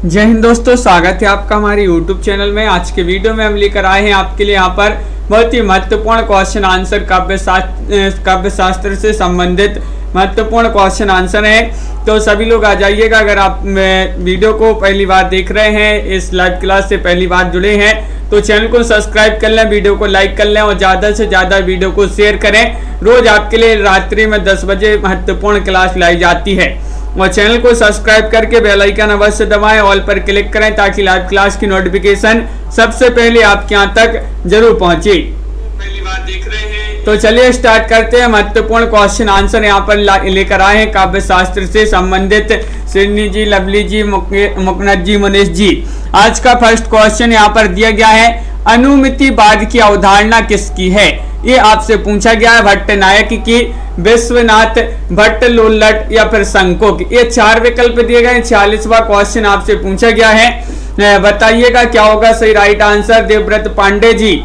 जय हिंद दोस्तों, स्वागत है आपका हमारे YouTube चैनल में। आज के वीडियो में हम लेकर आए हैं आपके लिए यहाँ पर बहुत ही महत्वपूर्ण क्वेश्चन आंसर काव्य शास्त्र से संबंधित महत्वपूर्ण क्वेश्चन आंसर है। तो सभी लोग आ जाइएगा। अगर आप वीडियो को पहली बार देख रहे हैं, इस लाइव क्लास से पहली बार जुड़े हैं, तो चैनल को सब्सक्राइब कर लें, वीडियो को लाइक कर लें और ज़्यादा से ज़्यादा वीडियो को शेयर करें। रोज आपके लिए रात्रि में 10 बजे महत्वपूर्ण क्लास लाई जाती है और चैनल को सब्सक्राइब करके बेल आइकन अवश्य दबाएं, ऑल पर क्लिक करें ताकि लाइव क्लास की नोटिफिकेशन सबसे पहले आपके यहाँ तक जरूर पहुंचे। पहली बार देख रहे हैं तो चलिए स्टार्ट करते हैं। महत्वपूर्ण क्वेश्चन आंसर यहाँ पर लेकर आए हैं काव्य शास्त्र से संबंधित सिडनी जी, लवली जी, मुकनद जी, मुनीश जी। आज का फर्स्ट क्वेश्चन यहाँ पर दिया गया है, अनुमितिवाद की अवधारणा किसकी है? ये आपसे पूछा गया है। भट्टनायक की, विश्वनाथ भट्ट, लोल्लट या फिर शंकुक। ये 4 विकल्प दिए गए। 40वां क्वेश्चन आपसे पूछा गया है, बताइएगा क्या होगा सही राइट आंसर। देवव्रत पांडे जी,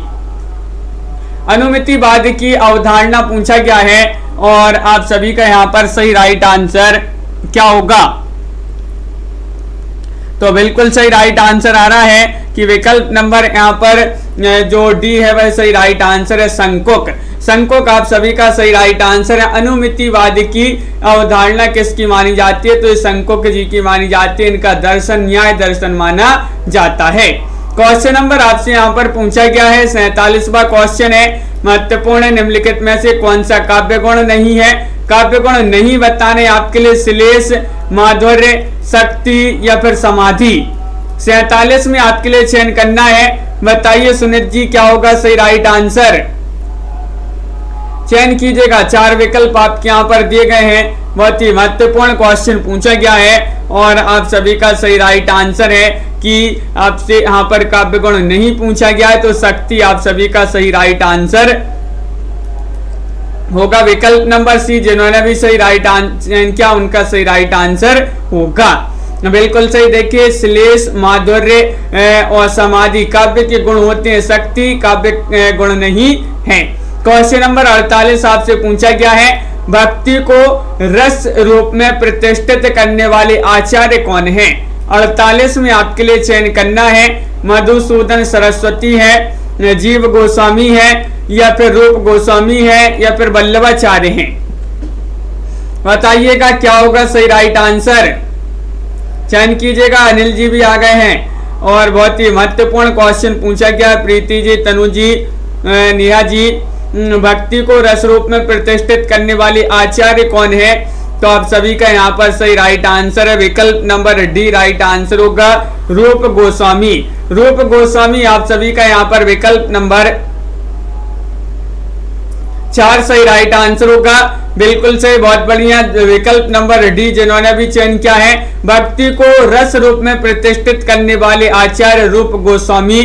अनुमितिवाद की अवधारणा पूछा गया है और आप सभी का यहाँ पर सही राइट आंसर क्या होगा? तो बिल्कुल सही राइट आंसर आ रहा है कि विकल्प नंबर यहाँ पर जो डी है वह सही राइट आंसर है, शंकुक। शंकुक आप सभी का सही राइट आंसर है। अनुमितिवाद की अवधारणा किसकी मानी जाती है? तो ये शंकुक जी की मानी जाती है। इनका दर्शन न्याय दर्शन माना जाता है। क्वेश्चन नंबर आपसे यहाँ पर पूछा गया है, 47वां क्वेश्चन है, महत्वपूर्ण निम्नलिखित में से कौन सा काव्य गुण नहीं है? काव्य गुण नहीं बताने आपके लिए श्लेष, माधुर्य, शक्ति या फिर समाधि। 47 में आपके लिए चयन करना है। बताइए सुनीत जी क्या होगा सही राइट आंसर? चयन कीजिएगा। 4 विकल्प आपके यहाँ पर दिए गए हैं। बहुत ही महत्वपूर्ण क्वेश्चन पूछा गया है और आप सभी का सही राइट आंसर है कि आपसे यहाँ पर काव्य गुण नहीं पूछा गया है, तो शक्ति आप सभी का सही राइट आंसर होगा। विकल्प नंबर सी, जिन्होंने भी सही राइट आंसर किया उनका सही राइट आंसर होगा। बिल्कुल सही। देखिए, श्लेष, माधुर्य और समाधि काव्य के गुण होते हैं, शक्ति काव्य गुण नहीं है। क्वेश्चन नंबर 48 आपसे पूछा गया है, भक्ति को रस रूप में प्रतिष्ठित करने वाले आचार्य कौन हैं? 48 में आपके लिए चयन करना है। मधुसूदन सरस्वती है, जीव गोस्वामी है या फिर रूप गोस्वामी है या फिर वल्लभाचार्य हैं। बताइएगा क्या होगा सही राइट आंसर? चयन कीजिएगा। अनिल जी भी आ गए हैं और बहुत ही महत्वपूर्ण क्वेश्चन पूछा गया। प्रीति जी, तनु जी, नेहा जी, भक्ति को रस रूप में प्रतिष्ठित करने वाले आचार्य कौन है? तो आप सभी का यहाँ पर सही राइट आंसर है। विकल्प नंबर डी राइट आंसर होगा, रूप गोस्वामी। रूप गोस्वामी आप सभी का यहाँ पर विकल्प नंबर 4 सही राइट आंसर होगा। बिल्कुल सही, बहुत बढ़िया। विकल्प नंबर डी जिन्होंने भी चयन किया है, भक्ति को रस रूप में प्रतिष्ठित करने वाले आचार्य रूप गोस्वामी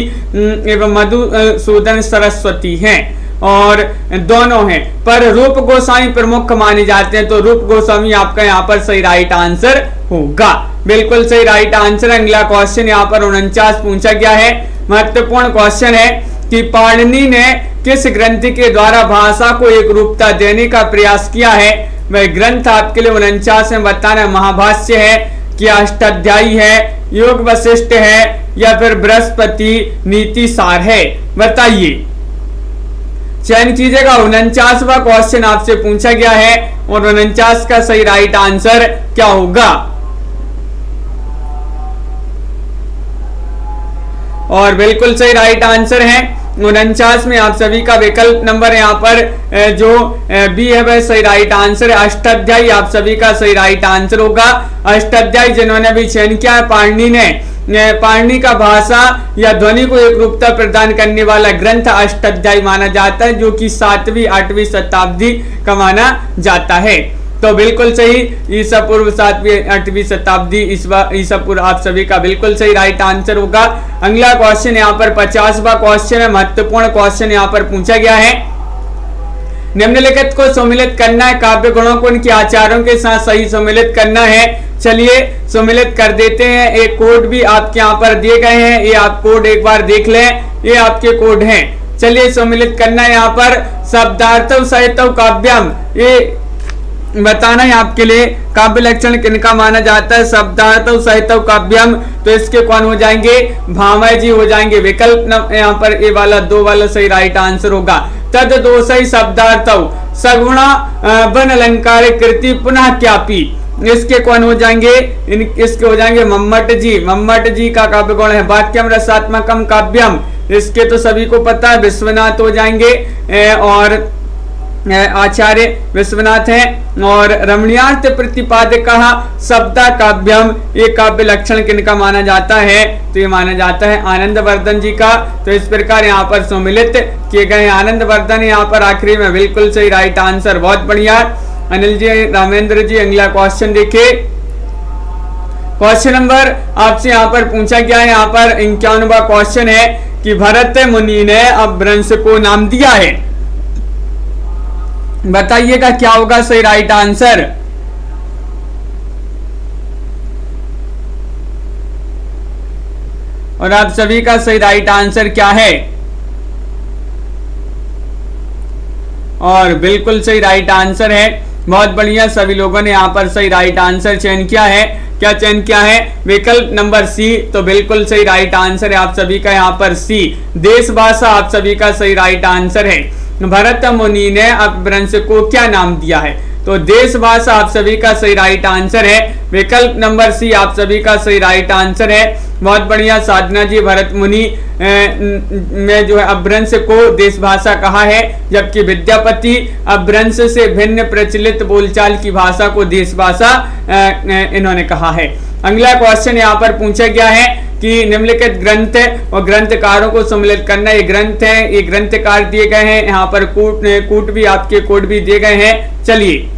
एवं मधुसूदन सरस्वती हैं और दोनों हैं, पर रूप गोस्वामी प्रमुख माने जाते हैं, तो रूप गोस्वामी आपका यहाँ पर सही राइट आंसर होगा। बिल्कुल सही राइट आंसर। अगला क्वेश्चन यहाँ पर 49 पूछा गया है। महत्वपूर्ण क्वेश्चन है कि पाणिनि ने किस ग्रंथ के द्वारा भाषा को एक रूपता देने का प्रयास किया है? वह ग्रंथ आपके लिए 49 में बताना, महाभाष्य है कि अष्टाध्यायी है, योग वशिष्ठ है या फिर बृहस्पति नीति सार है? बताइए, चयन कीजिएगा। 49वां क्वेश्चन आपसे पूछा गया है और 49 का सही राइट आंसर क्या होगा? और बिल्कुल सही राइट आंसर है 49 में आप सभी का विकल्प नंबर यहाँ पर जो बी है वह सही राइट आंसर है। अष्टाध्यायी आप सभी का सही राइट आंसर होगा। अष्टाध्यायी जिन्होंने भी चयन किया है, पाणिनि ने पाणिनि का भाषा या ध्वनि को एक रूपता प्रदान करने वाला ग्रंथ अष्टाध्यायी माना जाता है, जो कि 7वीं 8वीं शताब्दी का माना जाता है। तो बिल्कुल सही, ईसा पूर्व 7वीं 8वीं शताब्दी ईसा पूर्व आप सभी का बिल्कुल सही राइट आंसर होगा। अगला क्वेश्चन यहाँ पर 50वां क्वेश्चन है। महत्वपूर्ण क्वेश्चन यहाँ पर पूछा गया है, निम्नलिखित को सम्मिलित करना है। काव्य गुणों को उनके आचार्यों के साथ सही सम्मिलित करना है। चलिए सम्मिलित कर देते हैं। एक कोड भी आपके यहाँ पर दिए गए हैं, ये आप कोड एक बार देख लें, ये आपके कोड हैं। चलिए सम्मिलित करना है यहाँ पर। शब्दार्थम साहित्यम काव्यम, ये बताना है आपके लिए काव्य लक्षण किनका माना जाता है। शब्दार्थ साहित्य काव्यम, तो इसके कौन हो जाएंगे, भामह जी हो जाएंगे। विकल्प यहाँ पर ए वाला 2 वाला सही राइट आंसर होगा। तद दोषई शब्दार्थ सगुणा वन अलंकार कृति पुनः क्यापी, इसके कौन हो जाएंगे, इसके हो जाएंगे मम्मट जी। मम्मट जी का काव्य गुण है वाक्यम रसात्मकम काव्यम, इसके तो सभी को पता है, विश्वनाथ हो जाएंगे और आचार्य विश्वनाथ हैं। और रमणीयार्थ प्रतिपादक शब्दा काव्यम, ये काव्य लक्षण किनका माना जाता है, तो ये माना जाता है आनंदवर्धन जी का। तो इस प्रकार यहाँ पर सम्मिलित किए गए आनंदवर्धन यहाँ पर आखिरी में बिल्कुल सही राइट आंसर। बहुत बढ़िया अनिल जी, रामेंद्र जी। अगला क्वेश्चन देखिए, क्वेश्चन नंबर आपसे यहाँ पर पूछा गया है, यहाँ पर 51वां क्वेश्चन है कि भरत मुनि ने अपभ्रंश को नाम दिया है, बताइएगा क्या होगा सही राइट आंसर। और आप सभी का सही राइट आंसर क्या है, और बिल्कुल सही राइट आंसर है। बहुत बढ़िया, सभी लोगों ने यहाँ पर सही राइट आंसर चयन किया है। क्या चयन किया है, विकल्प नंबर सी, तो बिल्कुल सही राइट आंसर है आप सभी का यहाँ पर सी, देश भाषा आप सभी का सही राइट आंसर है। भरत मुनि ने अपभ्रंश को क्या नाम दिया है, तो देश भाषा आप सभी का सही राइट आंसर है। विकल्प नंबर सी आप सभी का सही राइट आंसर है। बहुत बढ़िया साधना जी, भरत मुनि में जो है अपभ्रंश को देश भाषा कहा है, जबकि विद्यापति अपभ्रंश से भिन्न प्रचलित बोलचाल की भाषा को देश भाषा इन्होंने कहा है। अगला क्वेश्चन यहाँ पर पूछा गया है कि निम्नलिखित ग्रंथ और ग्रंथकारों को सम्मिलित करना। ये ग्रंथ है, ये ग्रंथकार दिए गए हैं, यहाँ पर कूट भी आपके कोड भी दिए गए हैं। चलिए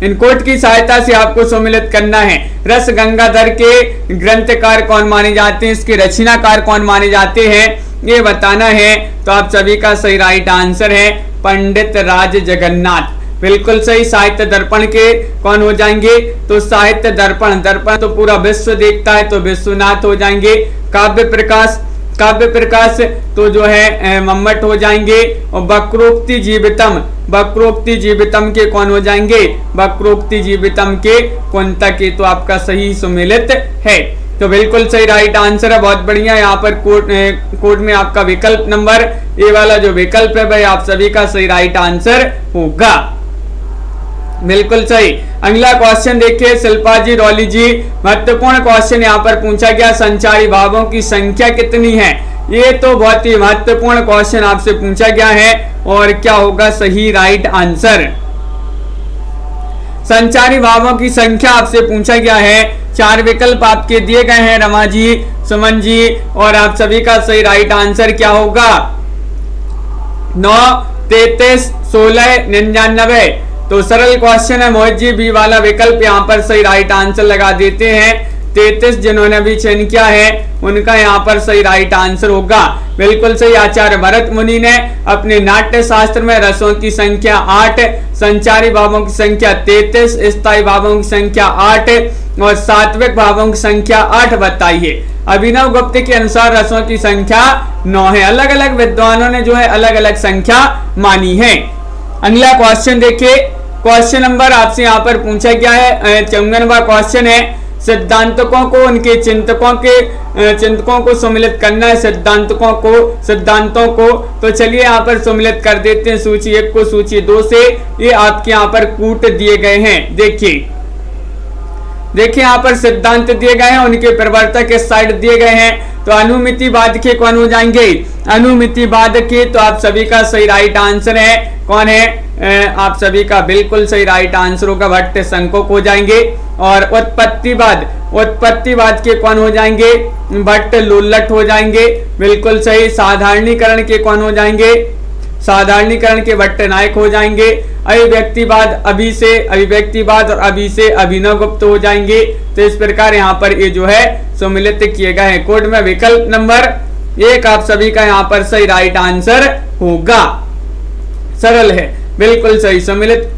इन कोड की सहायता से आपको सम्मिलित करना है। रस गंगाधर के ग्रंथकार कौन माने जाते हैं, इसके रचनाकार कौन माने जाते हैं, ये बताना है। तो आप सभी का सही राइट आंसर है पंडित राज जगन्नाथ, बिल्कुल सही। साहित्य दर्पण के कौन हो जाएंगे, तो साहित्य दर्पण, दर्पण तो पूरा विश्व देखता है, तो विश्वनाथ हो जाएंगे। काव्य प्रकाश, काव्य प्रकाश तो जो है मम्मट हो जाएंगे। और वक्रोक्ति जीवितम, वक्रोक्ति जीवितम के कौन हो जाएंगे, वक्रोक्ति जीवितम के कुंतक के, तो आपका सही सम्मिलित है। तो बिल्कुल सही राइट आंसर है। बहुत बढ़िया, यहाँ पर कोड में आपका विकल्प नंबर ए वाला जो विकल्प है भाई आप सभी का सही राइट आंसर होगा, बिल्कुल सही। अगला क्वेश्चन देखिए शिल्पा जी, रॉली जी, महत्वपूर्ण क्वेश्चन यहाँ पर पूछा गया, संचारी भावों की संख्या कितनी है। ये तो बहुत ही महत्वपूर्ण क्वेश्चन आपसे पूछा गया है, और क्या होगा सही राइट आंसर। संचारी भावों की संख्या आपसे पूछा गया है, 4 विकल्प आपके दिए गए हैं रमा जी, सुमन जी, और आप सभी का सही राइट आंसर क्या होगा, 9, 33, 16, 99। तो सरल क्वेश्चन है मोहित जी, बी वाला विकल्प यहाँ पर सही राइट आंसर लगा देते हैं। 33 जिन्होंने भी चयन किया है उनका यहाँ पर सही राइट आंसर होगा, बिल्कुल सही। आचार्य भरत मुनि ने अपने नाट्य शास्त्र में रसों की संख्या 8, संचारी भावों की संख्या 33, स्थायी भावों की संख्या 8 और सात्विक भावों की संख्या 8 बताई है। अभिनव गुप्त के अनुसार रसों की संख्या 9 है। अलग अलग विद्वानों ने जो है अलग अलग संख्या मानी है। अगला क्वेश्चन देखिए, क्वेश्चन नंबर आपसे यहाँ पर पूछा गया है 54वां क्वेश्चन है, सिद्धांतकों को उनके चिंतकों को सम्मिलित करना है, सिद्धांतों को। तो चलिए यहाँ पर सम्मिलित कर देते हैं सूची 1 को सूची 2 से। ये आपके यहाँ पर कूट दिए गए हैं, देखिए यहाँ पर सिद्धांत दिए गए हैं, उनके प्रवर्तक इस साइड दिए गए हैं। तो अनुमितिवाद के कौन हो जाएंगे, अनुमितिवाद के, तो आप सभी का सही राइट आंसर है कौन है, आप सभी का बिल्कुल सही राइट आंसर होगा भट्ट संकोक हो जाएंगे। और उत्पत्तिवाद के कौन हो जाएंगे, भट्ट लुल्लट हो जाएंगे, बिल्कुल सही। साधारणीकरण के कौन हो जाएंगे, साधारणीकरण के भट्ट नायक हो जाएंगे। अभिव्यक्तिवाद, अभिव्यक्तिवाद और अभी से अभिनव गुप्त हो जाएंगे। तो इस प्रकार यहाँ पर ये जो है सम्मिलित किए गए हैं। कोड में विकल्प नंबर 1 आप सभी का यहाँ पर सही राइट आंसर होगा, सरल है, बिल्कुल सही सम्मिलित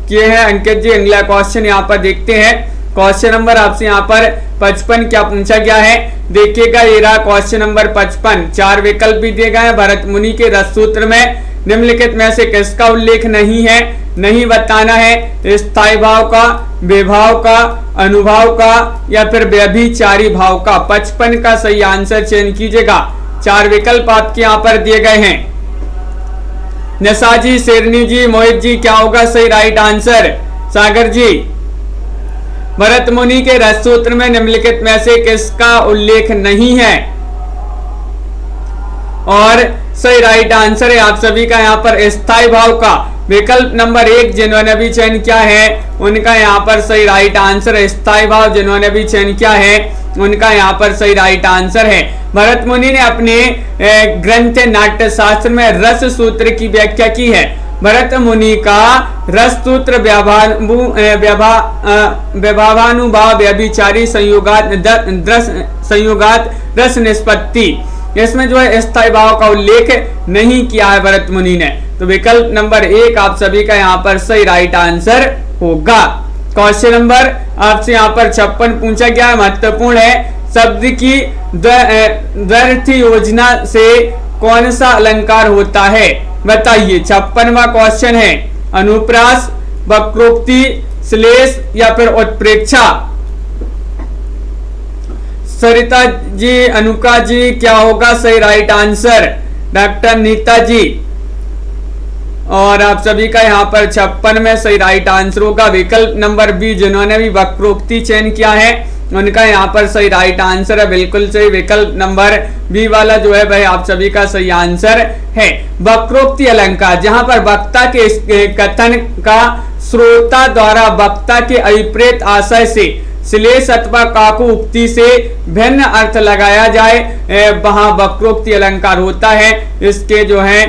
किए हैं अंकित जी। अगला क्वेश्चन यहाँ पर देखते हैं, क्वेश्चन नंबर आपसे यहाँ पर 55 क्या पूछा गया है, देखिएगा ये रहा क्वेश्चन नंबर 55। 4 विकल्प भी दिए गए हैं। भरत मुनि के रस सूत्र में निम्नलिखित में से किसका उल्लेख नहीं है, नहीं बताना है स्थायी भाव का, विभाव का, अनुभाव का या फिर व्यभिचारी भाव का। 55 का सही आंसर चयन कीजिएगा। 4 विकल्प आपके यहाँ पर दिए गए हैं। नशा जी, शेरनी जी, मोहित जी, क्या होगा सही राइट आंसर? सागर जी, भरत मुनि के रस सूत्र में निम्नलिखित में से किसका उल्लेख नहीं है? और सही राइट आंसर है आप सभी का यहाँ पर स्थायी भाव का। विकल्प नंबर 1 जिन्होंने भी चयन किया है उनका यहाँ पर सही राइट आंसर है स्थायी भाव। जिन्होंने भी चयन किया है उनका यहाँ पर सही राइट आंसर है। भरत मुनि ने अपने ग्रंथ नाट्य शास्त्र में रस सूत्र की व्याख्या की है। भरत मुनि का रस सूत्र व्यभावानुभाव व्यभिचारी संयोगात रस निष्पत्ति, इसमें जो है स्थायी भाव का उल्लेख नहीं किया है भरत मुनि ने। तो विकल्प नंबर 1 आप सभी का यहाँ पर सही राइट आंसर होगा। क्वेश्चन नंबर आपसे यहाँ पर 56 पूछा गया है, महत्वपूर्ण है। शब्द की द्व्यर्थ योजना से कौन सा अलंकार होता है? बताइए। 56वां क्वेश्चन है। अनुप्रास, वक्रोक्ति, श्लेष या फिर उत्प्रेक्षा? सरिता जी, अनुका जी, क्या होगा सही राइट आंसर? डॉक्टर नीता जी, और आप सभी का यहाँ पर 56 में सही राइट आंसर होगा विकल्प नंबर बी। जिन्होंने भी वक्रोक्ति चयन किया है उनका यहाँ पर सही राइट आंसर है, बिल्कुल सही। विकल्प नंबर बी वाला जो है भाई आप सभी का सही आंसर है। वक्रोक्ति अलंकार, जहां पर वक्ता के कथन का श्रोता द्वारा वक्ता के अभिप्रेत आशय से श्लेष अथवा काकु उक्ति से भिन्न अर्थ लगाया जाए, वहां वक्रोक्ति अलंकार होता है। इसके जो है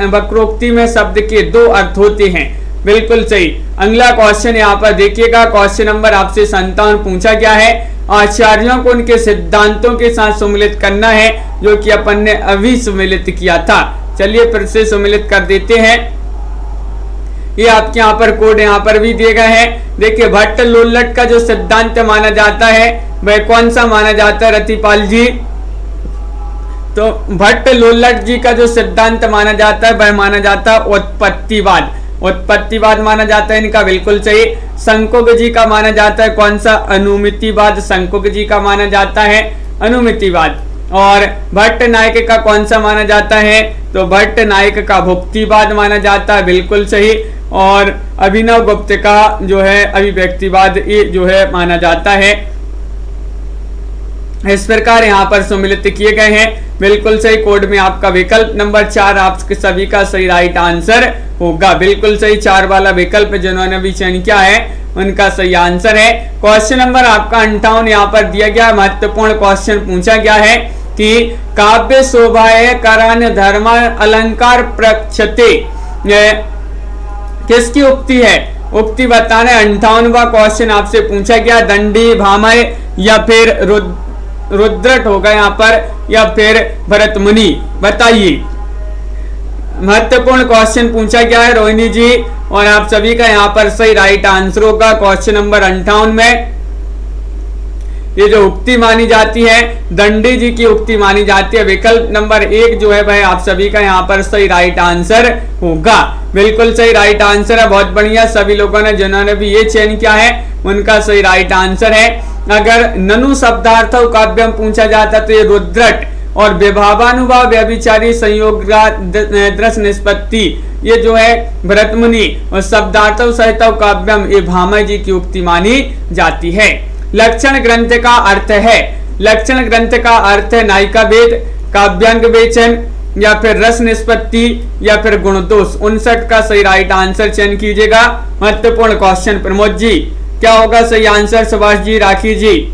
वक्रोक्ति में शब्द के 2 अर्थ होते हैं, बिल्कुल सही। अगला क्वेश्चन यहाँ पर देखिएगा। क्वेश्चन नंबर आपसे 57 पूछा गया है। आचार्यों को उनके सिद्धांतों के साथ सम्मिलित करना है, जो कि अपन ने अभी सम्मिलित किया था। चलिए फिर से सम्मिलित कर देते हैं। ये आपके यहाँ पर कोड यहाँ पर भी दिए गए हैं। देखिए, भट्ट लोल्लट का जो सिद्धांत माना जाता है वह कौन सा माना जाता है रतिपाल जी? तो भट्ट लोल्लट जी का जो सिद्धांत माना जाता है वह माना जाता है उत्पत्तिवाद। उत्पत्तिवाद माना जाता है इनका, बिल्कुल सही। शंकुक जी का माना जाता है कौन सा? अनुमितिवाद। शंकुक जी का माना जाता है अनुमितिवाद। और भट्ट नायक का कौन सा माना जाता है? तो भट्ट नायक का भुक्तिवाद माना जाता है, बिल्कुल सही। और अभिनव गुप्त का जो है अभिव्यक्तिवाद ये जो है माना जाता है। इस प्रकार यहाँ पर सम्मिलित किए गए हैं, बिल्कुल सही। कोड में आपका विकल्प नंबर 4 आपके सभी का सही राइट आंसर होगा, बिल्कुल सही। 4 वाला विकल्प जिन्होंने भी चयन किया है उनका सही आंसर है। क्वेश्चन नंबर आपका 58 यहाँ पर दिया गया। महत्वपूर्ण क्वेश्चन पूछा गया है कि काव्य शोभाए करान धर्म अलंकार प्रक्षते किसकी उक्ति है? उक्ति बताना है। 58वां क्वेश्चन आपसे पूछा गया। दंडी, भामह या फिर रुद्रट होगा यहाँ पर, या फिर भरत मुनि? बताइए। महत्वपूर्ण क्वेश्चन पूछा गया है रोहिणी जी, और आप सभी का यहाँ पर सही राइट आंसर होगा। क्वेश्चन नंबर 58 में ये जो उक्ति मानी जाती है दंडी जी की उक्ति मानी जाती है। विकल्प नंबर 1 जो है भाई आप सभी का यहाँ पर सही राइट आंसर होगा, बिल्कुल सही राइट आंसर है। बहुत बढ़िया, सभी लोगों ने जिन्होंने भी ये चयन किया है उनका सही राइट आंसर है। अगर ननु शब्दार्थ काव्यम पूछा जाता तो ये रुद्रट और विभावानुभाव व्यभिचारी संयोग दृश निष्पत्ति ये जो है भरत मुनि, और शब्दार्थ सहित काव्यम ये भामह जी की उक्ति मानी जाती है। लक्षण ग्रंथ का अर्थ है, लक्षण ग्रंथ का अर्थ है नायिका भेद, काव्यांग वेचन या फिर रस निष्पत्ति या फिर गुणदोष। 59 का सही राइट आंसर चयन कीजिएगा। महत्वपूर्ण क्वेश्चन। प्रमोद जी, क्या होगा सही आंसर? सुभाष जी, राखी जी,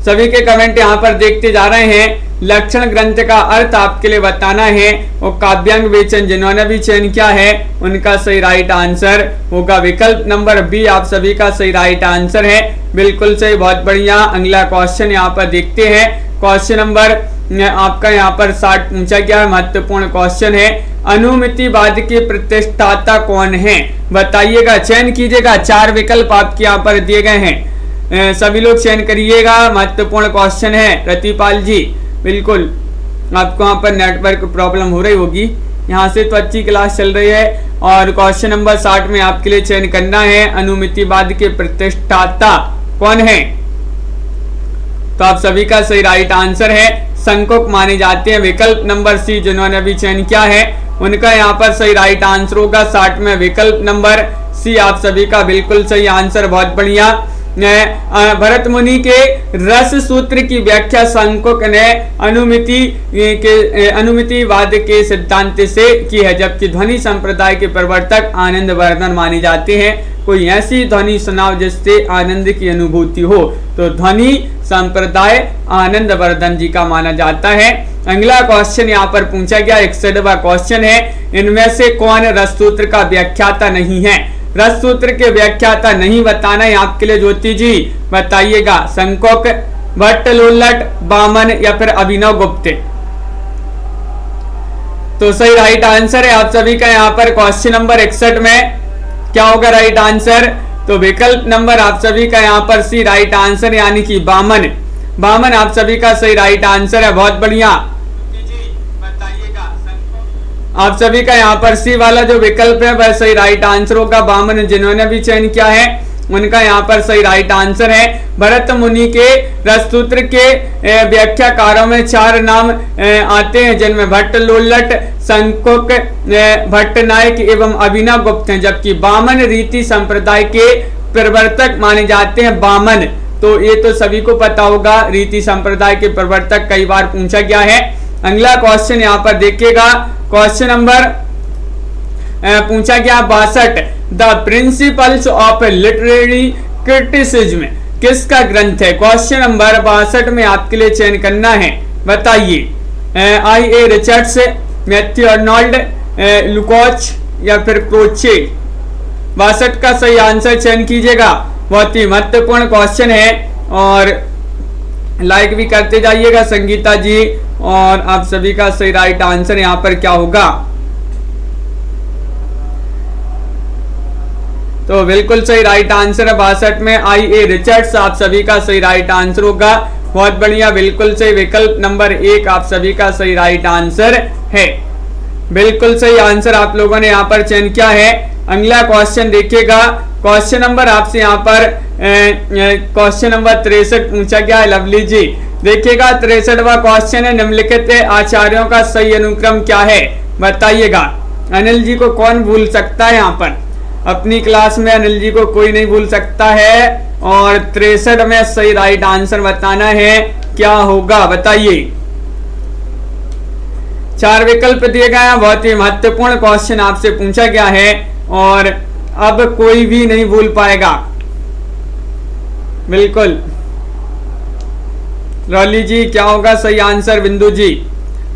सभी के कमेंट यहाँ पर देखते जा रहे हैं। लक्षण ग्रंथ का अर्थ आपके लिए बताना है, और काव्यांग वेचन जिन्होंने भी चयन किया है उनका सही राइट आंसर होगा विकल्प नंबर बी। आप सभी का सही राइट आंसर है, बिल्कुल सही, बहुत बढ़िया। अगला क्वेश्चन यहाँ पर देखते हैं। क्वेश्चन नंबर आपका यहाँ पर 60 पूछा गया है। महत्वपूर्ण क्वेश्चन है। अनुमितिवाद के प्रतिष्ठाता कौन है? बताइएगा, चयन कीजिएगा। 4 विकल्प आपके यहाँ पर दिए गए हैं, सभी लोग चयन करिएगा। महत्वपूर्ण क्वेश्चन है। रतिपाल जी, बिल्कुल आपको वहां पर नेटवर्क प्रॉब्लम हो रही होगी, यहाँ से तो अच्छी क्लास चल रही है। और क्वेश्चन नंबर 60 में आपके लिए चयन करना है अनुमितिवाद के प्रतिष्ठाता कौन है। तो आप सभी का सही राइट आंसर है संकोक माने जाते हैं। विकल्प नंबर सी जिन्होंने अभी चयन किया है उनका यहाँ पर सही राइट आंसर होगा 60 में विकल्प नंबर सी आप सभी का बिल्कुल सही आंसर। बहुत बढ़िया। भरत मुनि के रस सूत्र की व्याख्या संकोक ने अनुमितिवाद के सिद्धांत से की है, जबकि ध्वनि संप्रदाय के प्रवर्तक आनंद वर्धन माने जाते हैं। कोई ऐसी ध्वनि सुनाओ जिससे आनंद की अनुभूति हो। तो ध्वनि संप्रदाय आनंद वर्धन जी का माना जाता है। अगला क्वेश्चन यहाँ पर पूछा गया 61वां क्वेश्चन है, इनमें से कौन रस सूत्र का व्याख्याता नहीं है। रस सूत्र के व्याख्याता नहीं बताना है आपके लिए ज्योति जी, बताइएगा। संकोक, भट्ट लोल्लट, बामन या फिर अभिनव गुप्त। तो सही राइट आंसर है आप सभी का यहाँ पर क्वेश्चन नंबर 61 में क्या होगा राइट आंसर। तो विकल्प नंबर आप सभी का यहाँ पर सी राइट आंसर यानी कि बामन। बामन आप सभी का सही राइट आंसर है। बहुत बढ़िया, आप सभी का यहाँ पर सी वाला जो विकल्प है वह सही राइट आंसर होगा। बामन जिन्होंने भी चयन किया है उनका यहाँ पर सही राइट आंसर है। भरत मुनि के रससूत्र के व्याख्याकारों में 4 नाम आते हैं, जिनमें भट्ट लोल्लट, संकोक, भट्ट नायक एवं अभिनव गुप्त हैं, जबकि बामन रीति संप्रदाय के प्रवर्तक माने जाते हैं। बामन तो ये तो सभी को पता होगा, रीति संप्रदाय के प्रवर्तक कई बार पूछा गया है। अगला क्वेश्चन यहाँ पर देखिएगा, क्वेश्चन नंबर पूछा गया 62, the principles of literary criticism किसका ग्रंथ है। क्वेश्चन नंबर 62 में आपके लिए चयन करना है, बताइए। आई ए रिचर्ड्स, मैथ्यू अर्नोल्ड, लुकोच या फिर क्रोचे। 62 का सही आंसर चयन कीजिएगा। बहुत ही महत्वपूर्ण क्वेश्चन है और लाइक भी करते जाइएगा संगीता जी। और आप सभी का सही राइट आंसर यहाँ पर क्या होगा। तो बिल्कुल सही राइट आंसर है 62 में आई ए रिचर्ड्स आप सभी का सही राइट आंसर होगा। बहुत बढ़िया, बिल्कुल सही विकल्प नंबर 1 आप सभी का सही राइट आंसर है। बिल्कुल सही आंसर आप लोगों ने यहाँ पर चयन किया है। अगला क्वेश्चन देखिएगा, क्वेश्चन नंबर आपसे यहाँ पर क्वेश्चन नंबर 63 पूछा गया है। लवली जी देखिएगा, 63वां क्वेश्चन है, निम्नलिखित आचार्यों का सही अनुक्रम क्या है, बताइएगा। अनिल जी को कौन भूल सकता है, यहाँ पर अपनी क्लास में अनिल जी को कोई नहीं भूल सकता है। और 63 में सही राइट आंसर बताना है, क्या होगा बताइए। 4 विकल्प दिए गए हैं। बहुत ही महत्वपूर्ण क्वेश्चन आपसे पूछा गया है और अब कोई भी नहीं भूल पाएगा। बिल्कुल रॉली जी क्या होगा सही आंसर। बिंदु जी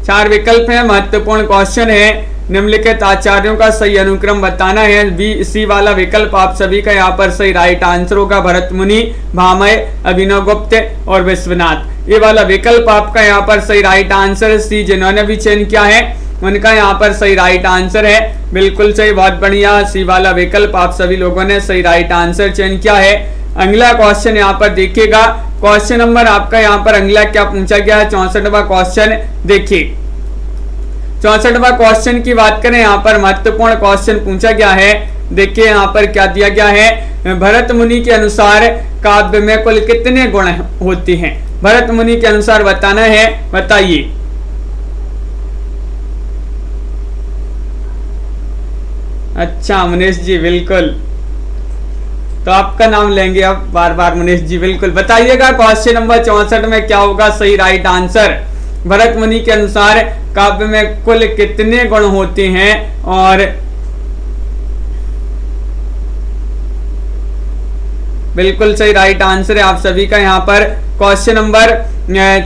4 विकल्प है, महत्वपूर्ण क्वेश्चन है, निम्नलिखित आचार्यों का सही अनुक्रम बताना है। बी सी वाला विकल्प आप सभी का यहाँ पर सही राइट आंसर होगा। भरत मुनि, भामय, अभिनव गुप्त और विश्वनाथ, ये वाला विकल्प आपका यहाँ पर सही राइट आंसर है। सी जिन्होंने भी चयन किया है उनका यहाँ पर सही राइट आंसर है। बिल्कुल सही, बहुत बढ़िया, सी वाला विकल्प आप सभी लोगों ने सही राइट आंसर चयन किया है। अगला क्वेश्चन यहाँ पर देखिएगा, क्वेश्चन नंबर आपका यहाँ पर अगला क्या पूछा गया है, 64वां क्वेश्चन देखिए। 64वां क्वेश्चन की बात करें, यहाँ पर महत्वपूर्ण क्वेश्चन पूछा गया है। देखिए यहाँ पर क्या दिया गया है, भरत मुनि के अनुसार काव्य में कुल कितने गुण होते हैं, भरत मुनि के अनुसार बताना है, बताइए। अच्छा मुनेश जी बिल्कुल, तो आपका नाम लेंगे अब बार बार मुनेश जी, बिल्कुल बताइएगा। क्वेश्चन नंबर 64 में क्या होगा सही राइट आंसर। भरत मुनि के अनुसार काव्य में कुल कितने गुण होते हैं और बिल्कुल सही राइट आंसर है आप सभी का यहाँ पर। क्वेश्चन नंबर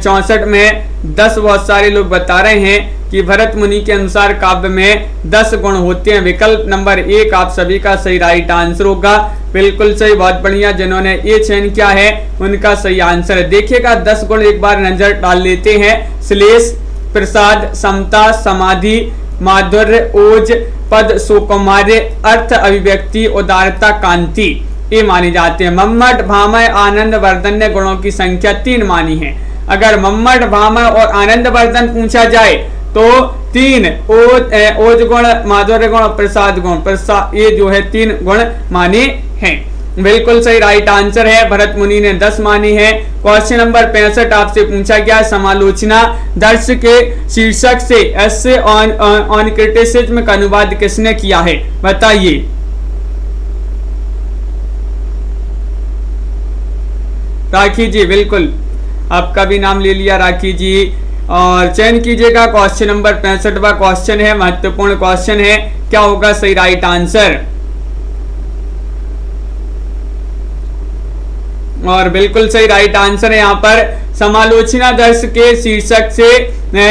64 में 10 बहुत सारे लोग बता रहे हैं कि भरत मुनि के अनुसार काव्य में 10 गुण होते हैं। विकल्प नंबर 1 आप सभी का सही राइट आंसर होगा। बिल्कुल सही, बहुत बढ़िया, जिन्होंने ये चयन किया है उनका सही आंसर है। देखिएगा 10 गुण एक बार नजर डाल लेते हैं। श्लेष, प्रसाद, समता, समाधि, माधुर्य, ओज, पद, सुकुमार्य, अर्थ, अभिव्यक्ति, उदारता, कांति, ये माने जाते हैं। मम्मट, भामय, आनंद वर्धन ने गुणों की संख्या 3 मानी है। अगर मम्मट, भामय और आनंद वर्धन पूछा जाए तो 3 ओज गुण, माधुर्य गुण और प्रसाद गुण, ये जो है 3 गुण माने हैं। बिल्कुल सही राइट आंसर है। भरत मुनि ने 10 मानी है। क्वेश्चन नंबर 65 आपसे पूछा गया, समालोचना दर्श के शीर्षक से एसे ऑन क्रिटिसिज्म का अनुवाद किसने किया है, बताइए। राखी जी, बिल्कुल आपका भी नाम ले लिया राखी जी, और चयन कीजिएगा। क्वेश्चन नंबर 65वां क्वेश्चन है, महत्वपूर्ण क्वेश्चन है, क्या होगा सही राइट आंसर। और बिल्कुल सही राइट आंसर है यहाँ पर, समालोचना दर्श के शीर्षक से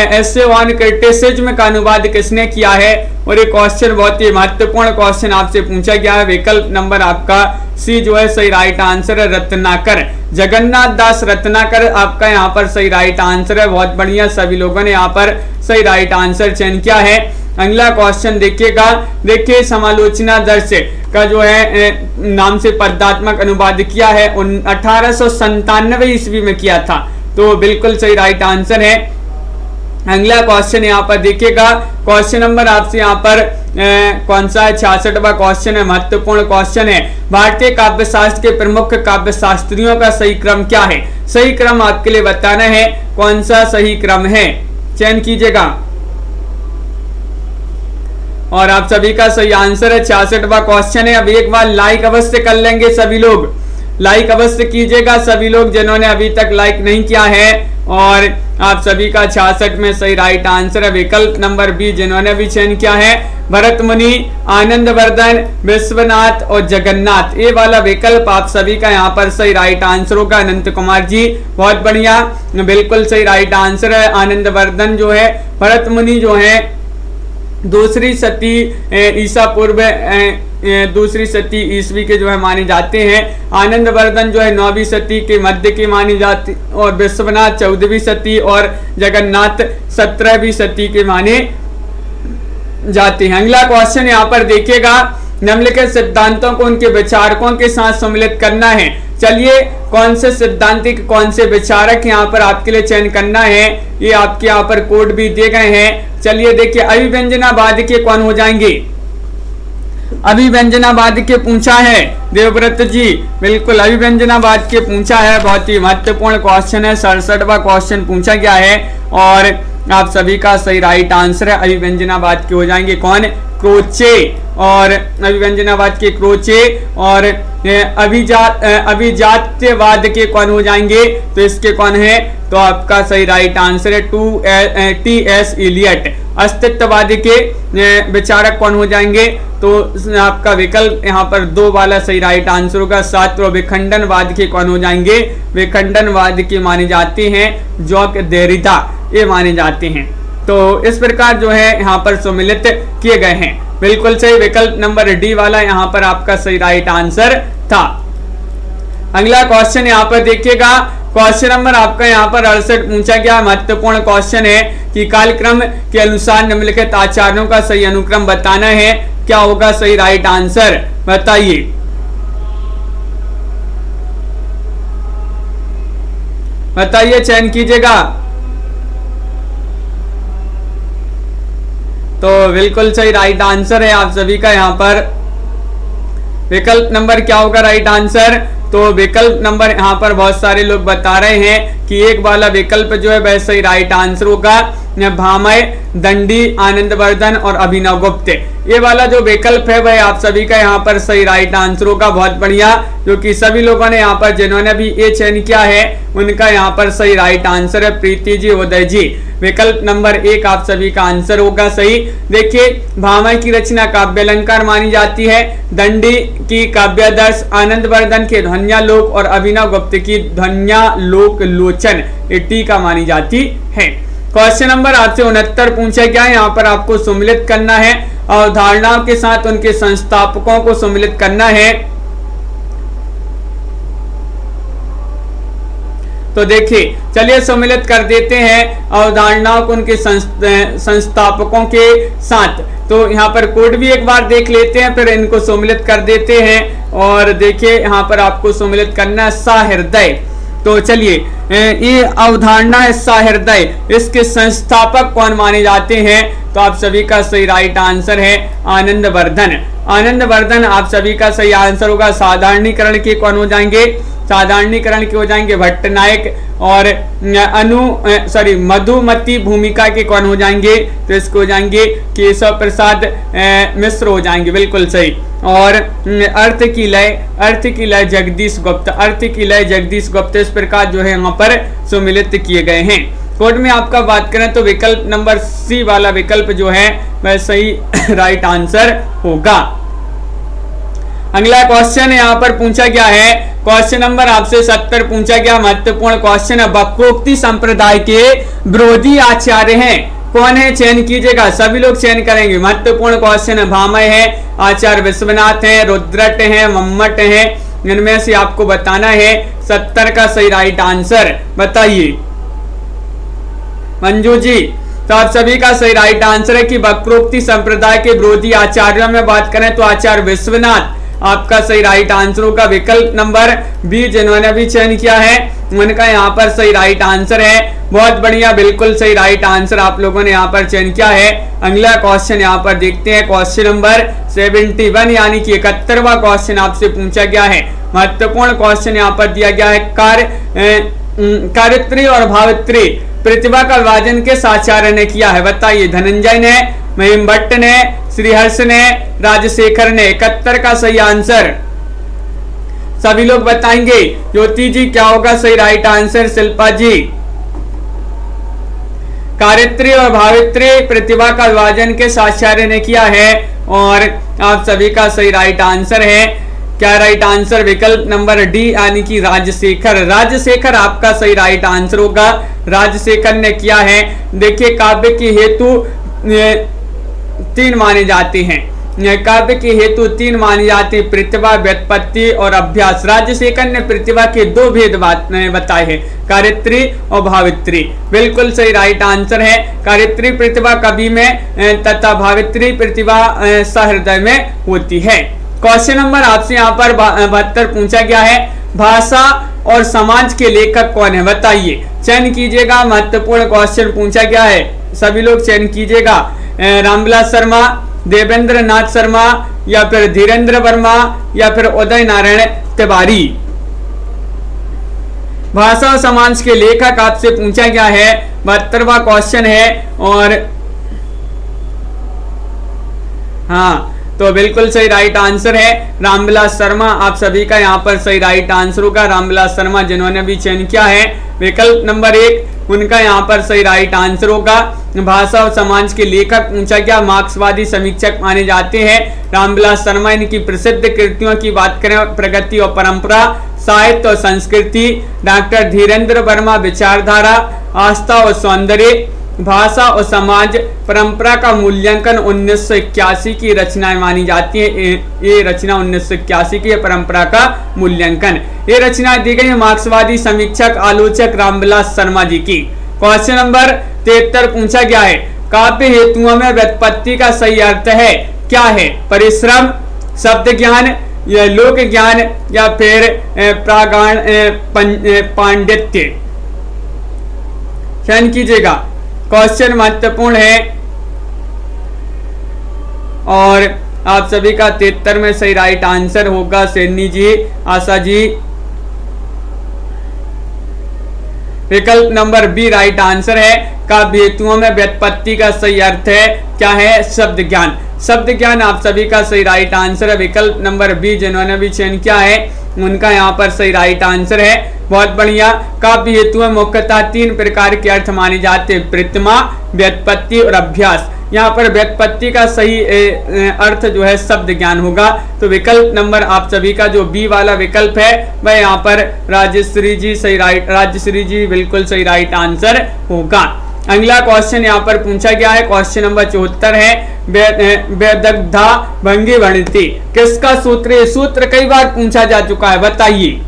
एसे ऑन क्रिटिसिज्म का अनुवाद किसने किया है। और ये क्वेश्चन बहुत ही महत्वपूर्ण क्वेश्चन आपसे पूछा गया है। विकल्प नंबर आपका सी जो है सही राइट आंसर है, रत्नाकर, जगन्नाथ दास रत्नाकर आपका यहाँ पर सही राइट आंसर है। बहुत बढ़िया, सभी लोगों ने यहाँ पर सही राइट आंसर चयन किया है। अगला क्वेश्चन देखिएगा, देखिए समालोचना दर्श का जो है नाम से पदात्मक अनुवाद किया है 1897 ईस्वी में किया था, तो बिल्कुल सही राइट आंसर है। अगला क्वेश्चन यहाँ पर देखिएगा, क्वेश्चन नंबर आपसे यहाँ पर कौन सा है, 66वां क्वेश्चन है, महत्वपूर्ण क्वेश्चन है। भारतीय काव्य शास्त्र के प्रमुख काव्य शास्त्रियों का सही क्रम क्या है। सही क्रम आपके लिए बताना है, कौन सा सही क्रम है, चयन कीजिएगा। और आप सभी का सही आंसर है 66वां क्वेश्चन है। अब एक बार लाइक अवश्य कर लेंगे सभी लोग, लाइक अवश्य कीजिएगा सभी लोग जिन्होंने अभी तक लाइक नहीं किया है। और आप सभी का 66 में सही राइट आंसर है विकल्प नंबर बी, जिन्होंने भी चयन किया है भरत मुनि, आनंद वर्धन, विश्वनाथ और जगन्नाथ, ये वाला विकल्प आप सभी का यहाँ पर सही राइट आंसर होगा। अनंत कुमार जी बहुत बढ़िया, बिल्कुल सही राइट आंसर है। आनंद वर्धन जो है, भरत मुनि जो है दूसरी सती ईसा पूर्व दूसरी सती ईस्वी के जो है माने जाते हैं। आनंद वर्धन जो है 9वीं सदी के मध्य की मानी जाती, और विश्वनाथ 14वीं सदी और जगन्नाथ 17वीं सदी के माने जाते हैं। अगला क्वेश्चन यहाँ पर देखिएगा, निम्नलिखित सिद्धांतों को उनके विचारकों के साथ सम्मिलित करना है। चलिए कौन से सिद्धांतिक, कौन से विचारक यहाँ पर आपके लिए चयन करना है, ये आपके यहाँ पर कोड भी दिए गए हैं। चलिए देखिए, अभिव्यंजनावाद के कौन हो जाएंगे, अभिव्यंजनावाद के पूछा है देवव्रत जी, बिल्कुल अभिव्यंजनावाद के पूछा है। बहुत ही महत्वपूर्ण क्वेश्चन है, 67वां क्वेश्चन पूछा गया है और आप सभी का सही राइट आंसर है अभिव्यंजनावाद के हो जाएंगे कौन, क्रोचे। और अभिव्यंजनावाद के क्रोचे और अभिजात्यवाद के कौन हो जाएंगे, तो इसके कौन है, तो आपका सही राइट आंसर है T.S. इलियट। अस्तित्ववादी के विचारक कौन हो जाएंगे, तो आपका विकल्प यहाँ पर 2 वाला सही राइट आंसर होगा। साथ विखंडनवाद के कौन हो जाएंगे, विखंडनवाद के माने जाते हैं जॉक देरिदा, ये माने जाते हैं। तो इस प्रकार जो है यहाँ पर सम्मिलित किए गए हैं। बिल्कुल सही, विकल्प नंबर डी वाला यहाँ पर आपका सही राइट आंसर था। अगला क्वेश्चन यहाँ पर देखिएगा, क्वेश्चन नंबर आपका यहाँ पर 68 पूछा गया, महत्वपूर्ण क्वेश्चन है कि कालक्रम के अनुसार निम्नलिखित आचार्यों का सही अनुक्रम बताना है, क्या होगा सही राइट आंसर, बताइए। बताइए, चयन कीजिएगा। तो बिल्कुल सही राइट आंसर है आप सभी का यहाँ पर विकल्प नंबर क्या होगा राइट आंसर, तो विकल्प नंबर यहाँ पर बहुत सारे लोग बता रहे हैं कि एक वाला विकल्प जो है वह सही राइट आंसर होगा भामय, दंडी, आनंदवर्धन और अभिनव गुप्त। ये वाला जो विकल्प है वह आप सभी का यहाँ पर सही राइट आंसर होगा। बहुत बढ़िया, जो कि सभी लोगों ने यहाँ पर जिन्होंने भी ये चयन किया है उनका यहाँ पर सही राइट आंसर है प्रीति जी, उदय जी। विकल्प नंबर 1 आप सभी का आंसर होगा सही। देखिए, भामय की रचना काव्य अलंकार मानी जाती है, दंडी की काव्यादर्श, आनंदवर्धन के ध्वन्यालोक और अभिनव गुप्त की ध्वन्यालोक लोचन ये टीका मानी जाती है। क्वेश्चन नंबर आपसे 69 पूछा गया है, यहाँ पर आपको सम्मिलित करना है, अवधारणाओं के साथ उनके संस्थापकों को सम्मिलित करना है। तो देखिए, चलिए सम्मिलित कर देते हैं अवधारणाओं को उनके संस्थापकों के साथ। तो यहाँ पर कोड भी एक बार देख लेते हैं, फिर इनको सम्मिलित कर देते हैं। और देखिए, यहाँ पर आपको सम्मिलित करना है सहृदय। तो चलिए, ये अवधारणा है सहृदय, इसके संस्थापक कौन माने जाते हैं? तो आप सभी का सही राइट आंसर है आनंदवर्धन। आनंदवर्धन आप सभी का सही आंसर होगा। साधारणीकरण के कौन हो जाएंगे? साधारणीकरण के हो जाएंगे भट्टनायक। और मधुमती भूमिका के कौन हो जाएंगे? तो इसको हो जाएंगे केशव प्रसाद मिश्र हो जाएंगे, बिल्कुल सही। और अर्थ की लय जगदीश गुप्त, अर्थ की लय जगदीश गुप्त, इस प्रकार जो है यहाँ पर सुमिलित किए गए हैं। कोड में आपका बात करें तो विकल्प नंबर सी वाला विकल्प जो है वह सही राइट आंसर होगा। अगला क्वेश्चन यहाँ पर पूछा गया है, क्वेश्चन नंबर आपसे 70 पूछा गया, महत्वपूर्ण क्वेश्चन है। वक्रोक्ति संप्रदाय के विरोधी आचार्य हैं, कौन है? चयन कीजिएगा, सभी लोग चयन करेंगे। महत्वपूर्ण क्वेश्चन है। भामय है, आचार्य विश्वनाथ है, रुद्रट है, मम्मट है, इनमें से आपको बताना है 70 का सही राइट आंसर। बताइए मंजू जी। तो आप सभी का सही राइट आंसर है कि वक्रोक्ति संप्रदाय के विरोधी आचार्यों में बात करें तो आचार्य विश्वनाथ आपका सही राइट आंसर होगा। विकल्प नंबर बी जिन्होंने भी चयन किया है उनका यहाँ पर सही राइट आंसर है। बहुत बढ़िया, बिल्कुल सही राइट आंसर आप लोगों ने यहाँ पर चयन किया है। अगला क्वेश्चन यहाँ पर देखते हैं, क्वेश्चन नंबर 71 यानी कि 71वां क्वेश्चन आपसे पूछा गया है। महत्वपूर्ण क्वेश्चन यहाँ पर दिया गया है, कार्यत्री और भावित्री प्रतिभा का विभाजन किस आचार्य ने किया है? बताइए। धनंजय ने, महिम भट्ट ने, श्रीहर्ष ने, राजशेखर ने। 71 का सही आंसर सभी लोग बताएंगे। ज्योति जी क्या होगा सही राइट आंसर? शिल्पा जी। कार्यत्री और भावित्री प्रतिभा का विभाजन किस आचार्य ने किया है? और आप सभी का सही राइट आंसर है क्या? राइट आंसर विकल्प नंबर डी यानी कि राजशेखर। राजशेखर आपका सही राइट आंसर होगा। राजशेखर ने किया है। देखिए, काव्य के हेतु 3 माने जाते हैं। काव्य के हेतु 3 माने जाते हैं, प्रतिभा, व्युत्पत्ति और अभ्यास। राजशेखर ने प्रतिभा के 2 भेद बताए हैं, कार्यत्री और भावित्री। बिल्कुल सही राइट आंसर है। कार्यत्री प्रतिभा कवि में तथा भावित्री प्रतिभा सहृदय में होती है। क्वेश्चन नंबर आपसे यहाँ पर 72 पूछा गया है, भाषा और समाज के लेखक कौन है? बताइए, चयन कीजिएगा। महत्वपूर्ण क्वेश्चन पूछा गया है, सभी लोग चयन कीजिएगा। रामविलास शर्मा, देवेंद्र नाथ शर्मा, या फिर धीरेन्द्र वर्मा, या फिर उदय नारायण तिवारी। भाषा और समाज के लेखक आपसे पूछा गया है, 72वां क्वेश्चन है। और हाँ, तो बिल्कुल सही राइट आंसर है रामविलास शर्मा। आप सभी का यहाँ पर सही राइट आंसर होगा। रामविलास शर्मा जिन्होंने भी चयन किया है, विकल्प नंबर 1 उनका यहाँ पर सही राइट आंसर होगा। भाषा और समाज के लेखक पूछा गया, मार्क्सवादी समीक्षक माने जाते हैं रामविलास शर्मा। इनकी प्रसिद्ध कृतियों की बात करें, प्रगति और परंपरा, साहित्य और संस्कृति। डॉक्टर धीरेन्द्र वर्मा, विचारधारा, आस्था और सौंदर्य, भाषा और समाज, परंपरा का मूल्यांकन 1981 की रचनाएं मानी जाती है। ये रचना 1981 की है, परंपरा का मूल्यांकन। ये रचना दी गई है मार्क्सवादी समीक्षक आलोचक रामविलास शर्मा जी की। क्वेश्चन नंबर 73 पूछा गया है, काव्य हेतुओं में व्युत्पत्ति का सही अर्थ है क्या है? परिश्रम, शब्द ज्ञान, या लोक ज्ञान, या फिर प्रागाण पांडित्य। चयन कीजिएगा, क्वेश्चन महत्वपूर्ण है। और आप सभी का 73 में सही राइट आंसर होगा। सैनी जी, आशा जी, विकल्प नंबर बी राइट आंसर है। काव्य हेतुओं में व्युत्पत्ति का सही अर्थ है क्या है? शब्द ज्ञान। शब्द ज्ञान आप सभी का सही राइट आंसर है। विकल्प नंबर बी जिन्होंने भी चयन किया है उनका यहाँ पर सही राइट आंसर है। बहुत बढ़िया। काव्य हेतु में मुख्यतः 3 प्रकार के अर्थ माने जाते हैं, प्रतिमा, व्युत्पत्ति और अभ्यास। यहाँ पर व्युत्पत्ति का सही अर्थ जो है शब्द ज्ञान होगा। तो विकल्प नंबर आप सभी का जो बी वाला विकल्प है वह यहाँ पर राजश्री जी सही राइट, राजश्री जी बिल्कुल सही राइट आंसर होगा। अगला क्वेश्चन यहाँ पर पूछा गया है, क्वेश्चन नंबर 74 है, वेदग्धा भंगी वणिति किसका सूत्र? ये सूत्र कई बार पूछा जा चुका है, बताइए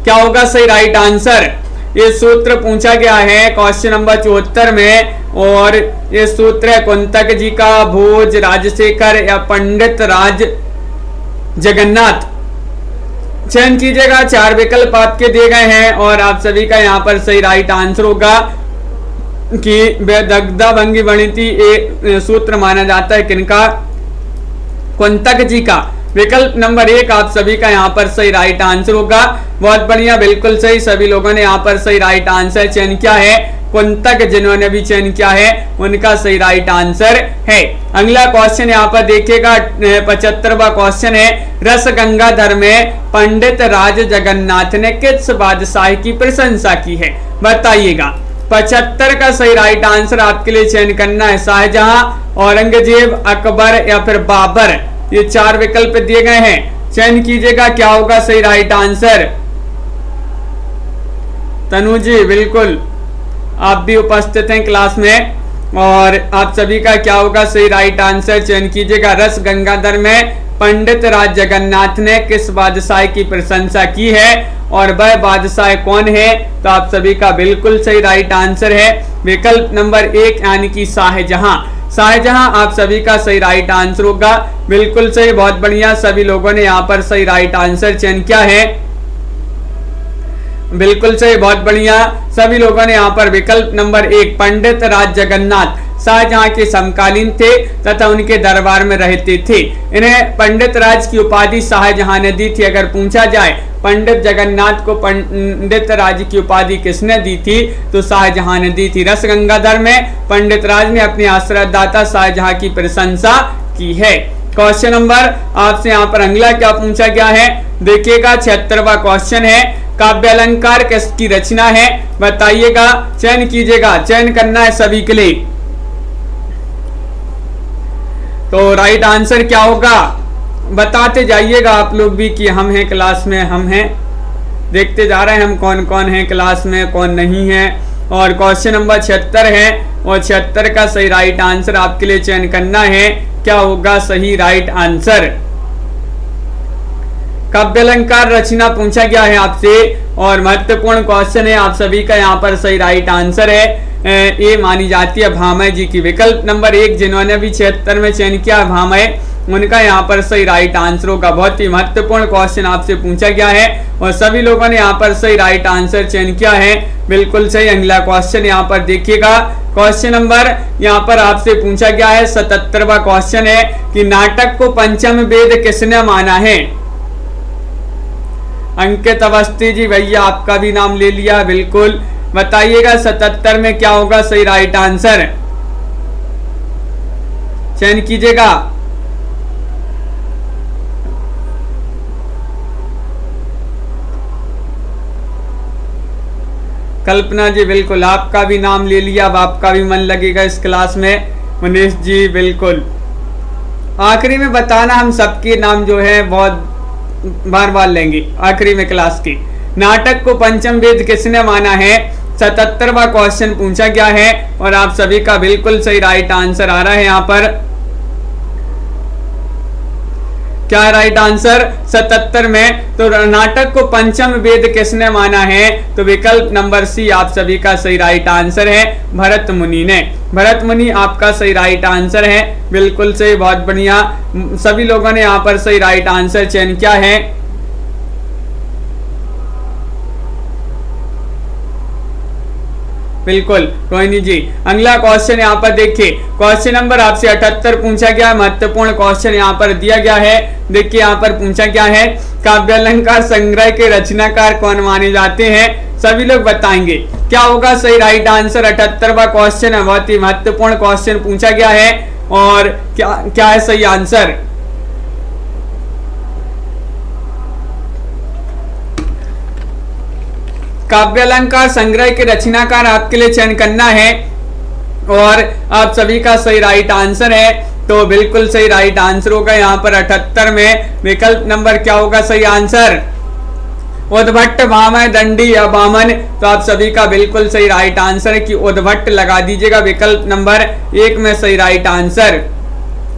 क्या होगा सही राइट आंसर? ये सूत्र पूछा गया है क्वेश्चन नंबर 74 में, और ये सूत्र है कुंतक जी का, भोज, राजशेखर या पंडित राज जगन्नाथ। चयन कीजिएगा। 4 विकल्प आपके दिए गए हैं और आप सभी का यहाँ पर सही राइट आंसर होगा कि दग्धा भंगी वणिति एक सूत्र माना जाता है किनका? कुंतक जी का। विकल्प नंबर 1 आप सभी का यहाँ पर सही राइट आंसर होगा। बहुत बढ़िया, बिल्कुल सही, सभी लोगों ने यहाँ पर सही राइट आंसर चयन किया है। कुंतक जिन्होंने भी चयन किया है उनका सही राइट आंसर है। अगला क्वेश्चन यहाँ पर देखिएगा, 75वां क्वेश्चन है, रस गंगाधर में पंडित राज जगन्नाथ ने किस बादशाह की प्रशंसा की है? बताइएगा। 75 का सही राइट आंसर आपके लिए चयन करना है। शाहजहां, औरंगजेब, अकबर या फिर बाबर, ये 4 विकल्प दिए गए हैं। चयन कीजिएगा, क्या होगा सही राइट आंसर? तनु जी बिल्कुल, आप भी उपस्थित हैं क्लास में, और आप सभी का क्या होगा सही राइट आंसर? चयन कीजिएगा। रस गंगाधर में पंडित राज जगन्नाथ ने किस बादशाह की प्रशंसा की है और वह बादशाह कौन है? तो आप सभी का बिल्कुल सही राइट आंसर है विकल्प नंबर 1 यानी कि शाहजहां। शाहजहां आप सभी का सही राइट आंसर होगा। बिल्कुल सही, बहुत बढ़िया, सभी लोगों ने यहाँ पर सही राइट आंसर चयन किया है। बिल्कुल सही, बहुत बढ़िया, सभी लोगों ने यहाँ पर विकल्प नंबर 1 पंडित राज जगन्नाथ शाहजहां के समकालीन थे तथा उनके दरबार में रहते थे। इन्हें पंडित राज की उपाधि शाहजहां ने दी थी। अगर पूछा जाए पंडित जगन्नाथ को पंडित राज की उपाधि किसने दी थी? तो शाहजहां ने दी थी। रस गंगाधर में पंडित राज ने अपने आश्रयदाता शाहजहां की प्रशंसा की है। क्वेश्चन नंबर आपसे यहाँ पर अगला क्या पूछा गया है? देखिएगा, 76वां क्वेश्चन है, काव्य अलंकार किसकी रचना है? बताइएगा, चयन कीजिएगा, चयन करना है सभी के लिए। तो राइट आंसर क्या होगा बताते जाइएगा आप लोग भी कि हम हैं क्लास में, हम हैं, देखते जा रहे हैं हम कौन कौन है क्लास में, कौन नहीं है। और क्वेश्चन नंबर 76 है और 76 का सही राइट आंसर आपके लिए चयन करना है। क्या होगा सही राइट आंसर? काव्य अलंकार रचना पूछा गया है आपसे और महत्वपूर्ण क्वेश्चन है। आप सभी का यहाँ पर सही राइट आंसर है ये मानी जाती है भामह जी की। विकल्प नंबर 1 जिन्होंने भी 76 में चयन किया भामह, उनका यहाँ पर सही राइट आंसर होगा। बहुत ही महत्वपूर्ण क्वेश्चन आपसे पूछा गया है और सभी लोगों ने यहाँ पर सही राइट आंसर चयन किया है। बिल्कुल सही। अगला क्वेश्चन यहाँ पर देखिएगा, क्वेश्चन नंबर यहाँ पर आपसे पूछा गया है 77वां क्वेश्चन है कि नाटक को पंचम वेद किसने माना है? अंकित अवस्थी जी, भैया आपका भी नाम ले लिया, बिल्कुल बताइएगा 77 में क्या होगा सही राइट आंसर? चयन कीजिएगा। कल्पना जी बिल्कुल, आपका भी नाम ले लिया, अब आपका भी मन लगेगा इस क्लास में। मनीष जी बिल्कुल, आखिरी में बताना, हम सबके नाम जो है बहुत बार बार लेंगे आखिरी में क्लास की। नाटक को पंचम वेद किसने माना है? 77वां क्वेश्चन पूछा गया है और आप सभी का बिल्कुल सही राइट आंसर आ रहा है। यहाँ पर क्या राइट आंसर 77 में? तो नाटक को पंचम वेद किसने माना है? तो विकल्प नंबर सी आप सभी का सही राइट आंसर है, भरत मुनि ने। भरत मुनि आपका सही राइट आंसर है, बिल्कुल सही, बहुत बढ़िया, सभी लोगों ने यहाँ पर सही राइट आंसर चयन किया है। बिल्कुल कोई नहीं जी। अगला क्वेश्चन यहाँ पर देखिए, क्वेश्चन नंबर आपसे 78 पूछा गया है। महत्वपूर्ण क्वेश्चन यहाँ पर दिया गया है। देखिए यहाँ पर पूछा गया है काव्य अलंकार संग्रह के रचनाकार कौन माने जाते हैं? सभी लोग बताएंगे क्या होगा सही राइट आंसर। 78वां क्वेश्चन है, बहुत ही महत्वपूर्ण क्वेश्चन पूछा गया है और क्या है सही आंसर? काव्य अलंकार संग्रह के रचनाकार आपके लिए चयन करना है और आप सभी का सही राइट आंसर है। तो बिल्कुल सही राइट आंसर होगा यहाँ पर 78 में। विकल्प नंबर क्या होगा सही आंसर? उद्भट्ट, भामह, दंडी या वामन। तो आप सभी का बिल्कुल सही राइट आंसर है कि उद्भट्ट लगा दीजिएगा विकल्प नंबर 1 में सही राइट आंसर।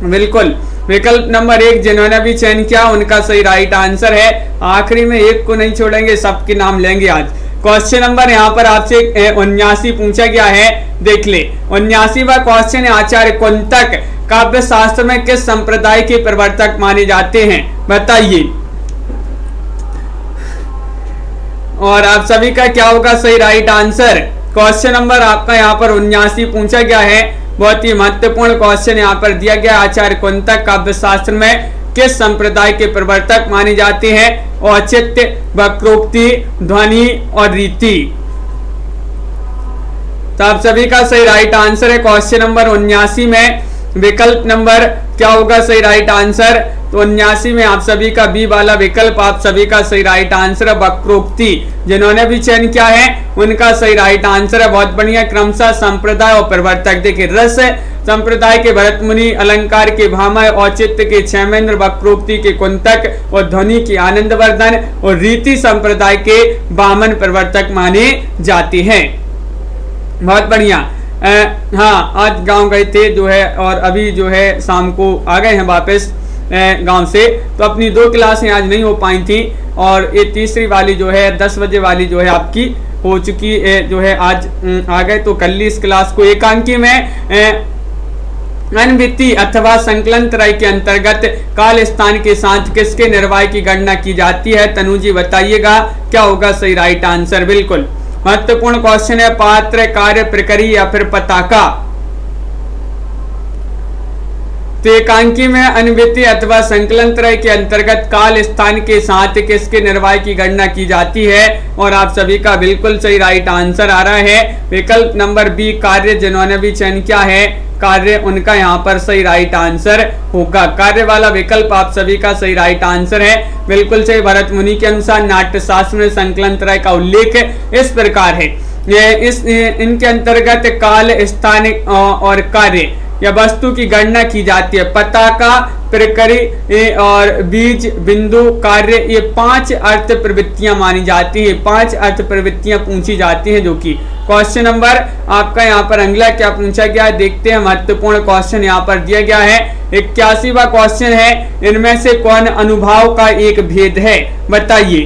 बिल्कुल विकल्प नंबर 1 जिन्होंने भी चयन किया उनका सही राइट आंसर है। आखिरी में एक को नहीं छोड़ेंगे, सबके नाम लेंगे आज। क्वेश्चन नंबर यहाँ पर आपसे 79 पूछा गया है, देख ले। 79वां क्वेश्चन है, आचार्य कुंतक काव्य शास्त्र में किस संप्रदाय के प्रवर्तक माने जाते हैं? बताइए। और आप सभी का क्या होगा सही राइट आंसर। क्वेश्चन नंबर आपका यहाँ पर 79 पूछा गया है। बहुत ही महत्वपूर्ण क्वेश्चन यहाँ पर दिया गया। आचार्य कुंतक काव्य शास्त्र में किस संप्रदाय के प्रवर्तक माने जाते हैं? औचित्य, वक्रोक्ति, ध्वनि और रीति। तो आप सभी का सही राइट आंसर है क्वेश्चन नंबर 79 में विकल्प नंबर क्या होगा सही राइट आंसर। तो 79 में आप सभी का बी वाला विकल्प आप सभी का सही राइट आंसर है वक्रोक्ति। जिन्होंने भी चयन किया है उनका सही राइट आंसर है। बहुत बढ़िया। क्रमशः संप्रदाय और प्रवर्तक देखिए, रस संप्रदाय के भरत मुनि, अलंकार के भामह, औचित्य के क्षेमेंद्र, वक्रोक्ति के कुंतक और ध्वनि के आनंदवर्धन और रीति संप्रदाय के वामन प्रवर्तक माने जाते हैं। बहुत बढ़िया। हाँ, आज गांव गए थे जो है और अभी जो है शाम को आ गए हैं वापस गांव से। तो अपनी 2 क्लासें आज नहीं हो पाई थी और ये तीसरी वाली जो है 10 बजे वाली जो है आपकी हो चुकी है, जो है आज आ गए। तो कल इस क्लास को एकांकी में अनविति अथवा संकलन त्रय के अंतर्गत काल स्थान के साथ किसके निर्वाय की गणना की जाती है? तनु जी बताइएगा क्या होगा सही राइट आंसर। बिल्कुल महत्वपूर्ण क्वेश्चन है। पात्र, कार्य, प्रकरी या फिर पताका। तो एकांकी में अनविति अथवा संकलन त्रय के अंतर्गत काल स्थान के साथ किसके निर्वाय की गणना की जाती है? और आप सभी का बिल्कुल सही राइट आंसर आ रहा है विकल्प नंबर बी कार्य। जिन्होंने भी चयन किया है कार्य, उनका यहाँ पर सही राइट आंसर होगा। कार्य वाला विकल्प आप सभी का सही राइट आंसर है। बिल्कुल सही। भरत मुनि के अनुसार नाट्य शास्त्र में संकलन त्रय का उल्लेख इस प्रकार है। इनके अंतर्गत काल, स्थान और कार्य या वस्तु की गणना की जाती है। पताका, प्रकरी और बीज, बिंदु, कार्य, ये 5 अर्थ प्रवृत्तियां मानी जाती हैं। 5 अर्थ प्रवृत्तियां पूछी जाती हैं। जो कि क्वेश्चन नंबर आपका यहाँ पर अगला क्या पूछा गया है देखते हैं। महत्वपूर्ण क्वेश्चन यहाँ पर दिया गया है। 81वां क्वेश्चन है, इनमें से कौन अनुभाव का एक भेद है? बताइए।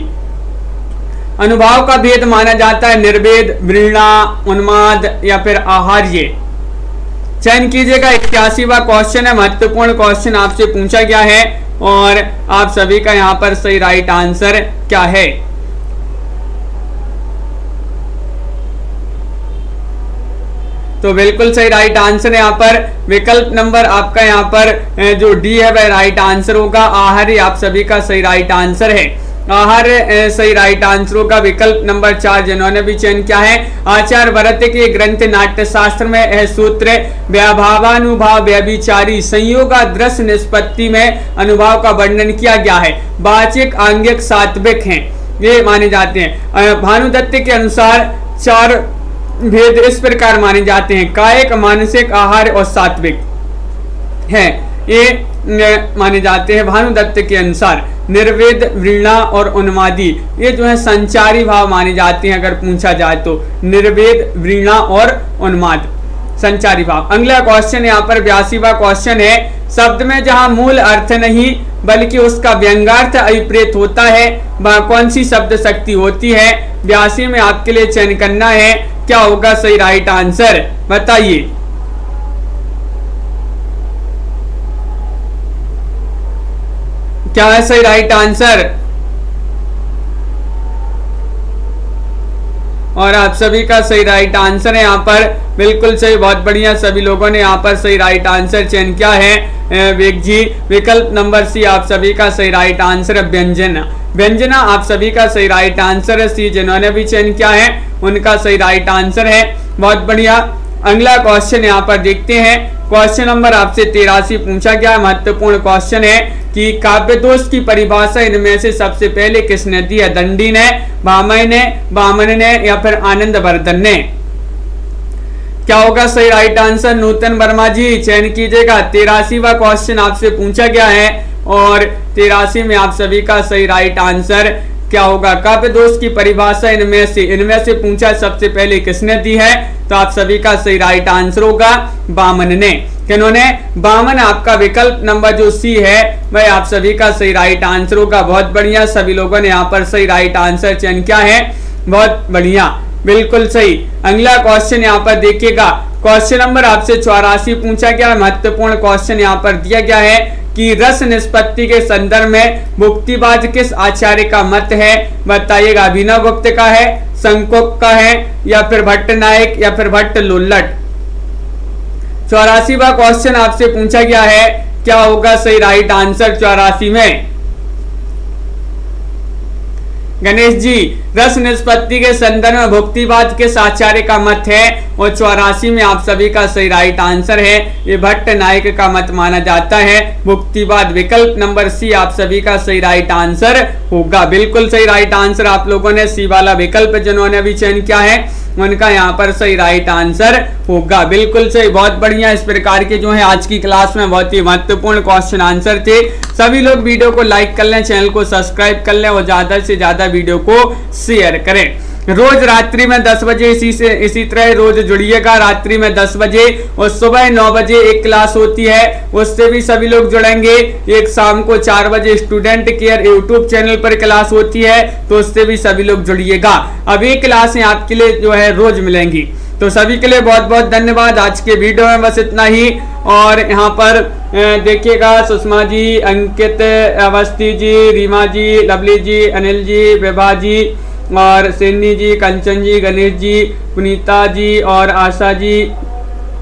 अनुभाव का भेद माना जाता है निर्वेद, वृणा, उन्माद या फिर आहार्य। चयन कीजिएगा। 81वां क्वेश्चन है, महत्वपूर्ण क्वेश्चन आपसे पूछा गया है और आप सभी का यहाँ पर सही राइट आंसर क्या है? तो बिल्कुल सही राइट आंसर है यहाँ पर विकल्प नंबर आपका यहाँ पर जो डी है वह राइट आंसर होगा। आहार्य आप सभी का सही राइट आंसर है। आहार्य सही राइट आंसर होगा विकल्प नंबर 4। जिन्होंने भी चयन किया है आचार्य भरत के ग्रंथ नाट्य शास्त्र में यह सूत्र व्याभावानुभाव व्यभिचारी संयोगादृश निष्पत्ति में अनुभाव का वर्णन किया गया है। वाचिक, आंगिक, सात्विक हैं ये माने जाते हैं। भानुदत्त के अनुसार 4 भेद इस प्रकार माने जाते हैं। कायिक, मानसिक, आहार और सात्विक है ये माने जाते हैं भानुदत्त के अनुसार। निर्वेद, वृणा और उन्मादी ये जो है संचारी भाव माने जाते हैं। अगर पूछा जाए तो निर्वेद, वृणा और उन्माद संचारी भाव। अगला क्वेश्चन यहाँ पर 82वां क्वेश्चन है। शब्द में जहाँ मूल अर्थ नहीं बल्कि उसका व्यंग्यार्थ अभिप्रेत होता है वह कौन सी शब्द शक्ति होती है? 82 में आपके लिए चयन करना है। क्या होगा सही राइट आंसर? बताइए। क्या है सही राइट आंसर? और आप सभी का सही राइट आंसर है यहाँ पर बिल्कुल सही। बहुत बढ़िया, सभी लोगों ने यहाँ पर सही राइट आंसर चयन किया है। वेग जी विकल्प नंबर सी आप सभी का सही राइट आंसर है व्यंजना। व्यंजना आप सभी का सही राइट आंसर है सी। जिन्होंने भी चयन किया है उनका सही राइट आंसर है। बहुत बढ़िया। अगला क्वेश्चन यहाँ पर देखते हैं। क्वेश्चन नंबर आपसे 83 पूछा गया। महत्वपूर्ण क्वेश्चन है कि काव्य दोष की परिभाषा इनमें से सबसे पहले किसने दी है? दंडी ने, भामह ने, वामन ने या फिर आनंदवर्धन ने? क्या होगा सही राइट आंसर? नूतन वर्मा जी चयन कीजिएगा। 83वां क्वेश्चन आपसे पूछा गया है और 83 में आप सभी का सही राइट आंसर क्या होगा? काव्य दोष की परिभाषा इनमें से पूछा सबसे पहले किसने दी है? तो आप सभी का सही राइट आंसर होगा वामन ने। किन्होंने? वामन आपका विकल्प नंबर जो सी है वह आप सभी का सही राइट आंसर होगा। बहुत बढ़िया, सभी लोगों ने यहाँ पर सही राइट आंसर चयन किया है। बहुत बढ़िया, बिल्कुल सही। अगला क्वेश्चन यहाँ पर देखिएगा। क्वेश्चन नंबर आपसे 84 पूछा गया। महत्वपूर्ण क्वेश्चन यहाँ पर दिया गया है कि रस निष्पत्ति के संदर्भ में मुक्तिवाद किस आचार्य का मत है? बताइएगा। अभिनव गुप्त का है, संकोक का है, या फिर भट्ट नायक, या फिर भट्ट लुल्लट। 84वां क्वेश्चन आपसे पूछा गया है, क्या होगा सही राइट आंसर 84 में? गणेश जी, रस निष्पत्ति के संदर्भ में भुक्तिवाद किस आचार्य का मत है? और 84 में आप सभी का सही राइट आंसर है, ये भट्ट नायक का मत माना जाता है भुक्तिवाद। विकल्प नंबर सी आप सभी का सही राइट आंसर होगा। बिल्कुल सही राइट आंसर आप लोगों ने सी वाला विकल्प जिन्होंने अभी चयन किया है उनका यहाँ पर सही राइट आंसर होगा। बिल्कुल सही, बहुत बढ़िया। इस प्रकार के जो है आज की क्लास में बहुत ही महत्वपूर्ण क्वेश्चन आंसर थे। सभी लोग वीडियो को लाइक कर लें, चैनल को सब्सक्राइब कर लें और ज्यादा से ज्यादा वीडियो को शेयर करें। रोज रात्रि में 10 बजे इसी तरह रोज जुड़िएगा। रात्रि में 10 बजे और सुबह 9 बजे एक क्लास होती है, उससे भी सभी लोग जुड़ेंगे। एक शाम को 4 बजे स्टूडेंट केयर यूट्यूब चैनल पर क्लास होती है, तो उससे भी सभी लोग जुड़िएगा। अब ये क्लासें आपके लिए जो है रोज मिलेंगी। तो सभी के लिए बहुत बहुत धन्यवाद। आज के वीडियो में बस इतना ही। और यहाँ पर देखिएगा, सुषमा जी, अंकित, अवस्थी जी, रीमा जी, लवली जी, अनिल जी, विभा जी और सेनी जी, कंचन जी, गणेश जी, पुनीता जी और आशा जी,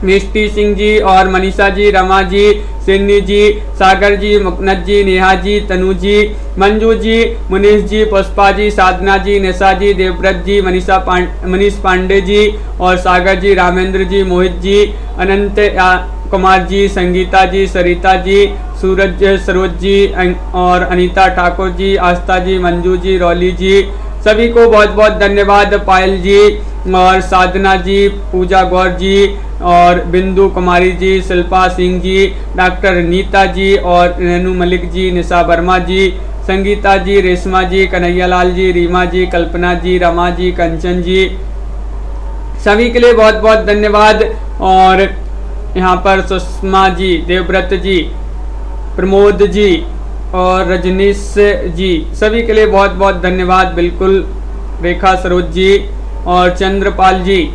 मिष्टी सिंह जी और मनीषा जी, रमा जी, सिन्नी जी, सागर जी, मुकनत जी, नेहा जी, तनु जी, मंजू जी, मुनीष जी, पुष्पा जी, साधना जी, निशा जी, देवव्रत जी, मनीष पांडे जी और सागर जी, रामेंद्र जी, मोहित जी, अनंत कुमार जी, संगीता जी, सरिता जी, सूरज सरोज जी और अनीता ठाकुर जी, आस्था जी, मंजू जी, रौली जी, सभी को बहुत बहुत धन्यवाद। पायल जी और साधना जी, पूजा गौर जी और बिंदु कुमारी जी, शिल्पा सिंह जी, डॉक्टर नीता जी और रेनू मलिक जी, निशा वर्मा जी, संगीता जी, रेशमा जी, कन्हैया लाल जी, रीमा जी, कल्पना जी, रमा जी, कंचन जी, सभी के लिए बहुत बहुत धन्यवाद। और यहाँ पर सुषमा जी, देवव्रत जी, प्रमोद जी और रजनीश जी, सभी के लिए बहुत बहुत धन्यवाद। बिल्कुल, रेखा सरोज जी और चंद्रपाल जी,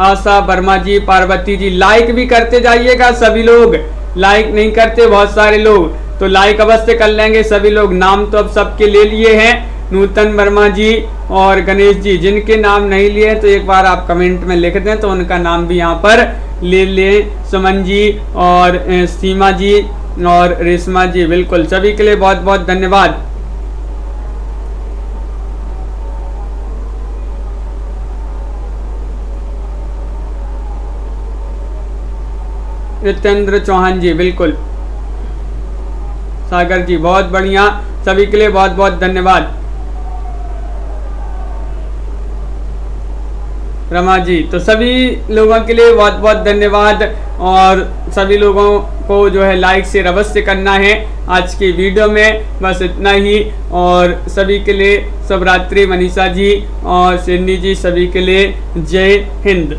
आशा वर्मा जी, पार्वती जी। लाइक भी करते जाइएगा सभी लोग, लाइक नहीं करते बहुत सारे लोग, तो लाइक अवश्य कर लेंगे सभी लोग। नाम तो अब सबके ले लिए हैं, नूतन वर्मा जी और गणेश जी। जिनके नाम नहीं लिए तो एक बार आप कमेंट में लिख दें तो उनका नाम भी यहाँ पर ले लें। सुमन जी और सीमा जी और रेशमा जी, बिल्कुल सभी के लिए बहुत बहुत धन्यवाद। रितेंद्र चौहान जी, बिल्कुल, सागर जी, बहुत बढ़िया, सभी के लिए बहुत बहुत धन्यवाद। रमा जी, तो सभी लोगों के लिए बहुत बहुत धन्यवाद। और सभी लोगों को जो है लाइक शेयर अवश्य करना है। आज की वीडियो में बस इतना ही। और सभी के लिए शुभ रात्रि। मनीषा जी और सिन्नी जी, सभी के लिए जय हिंद।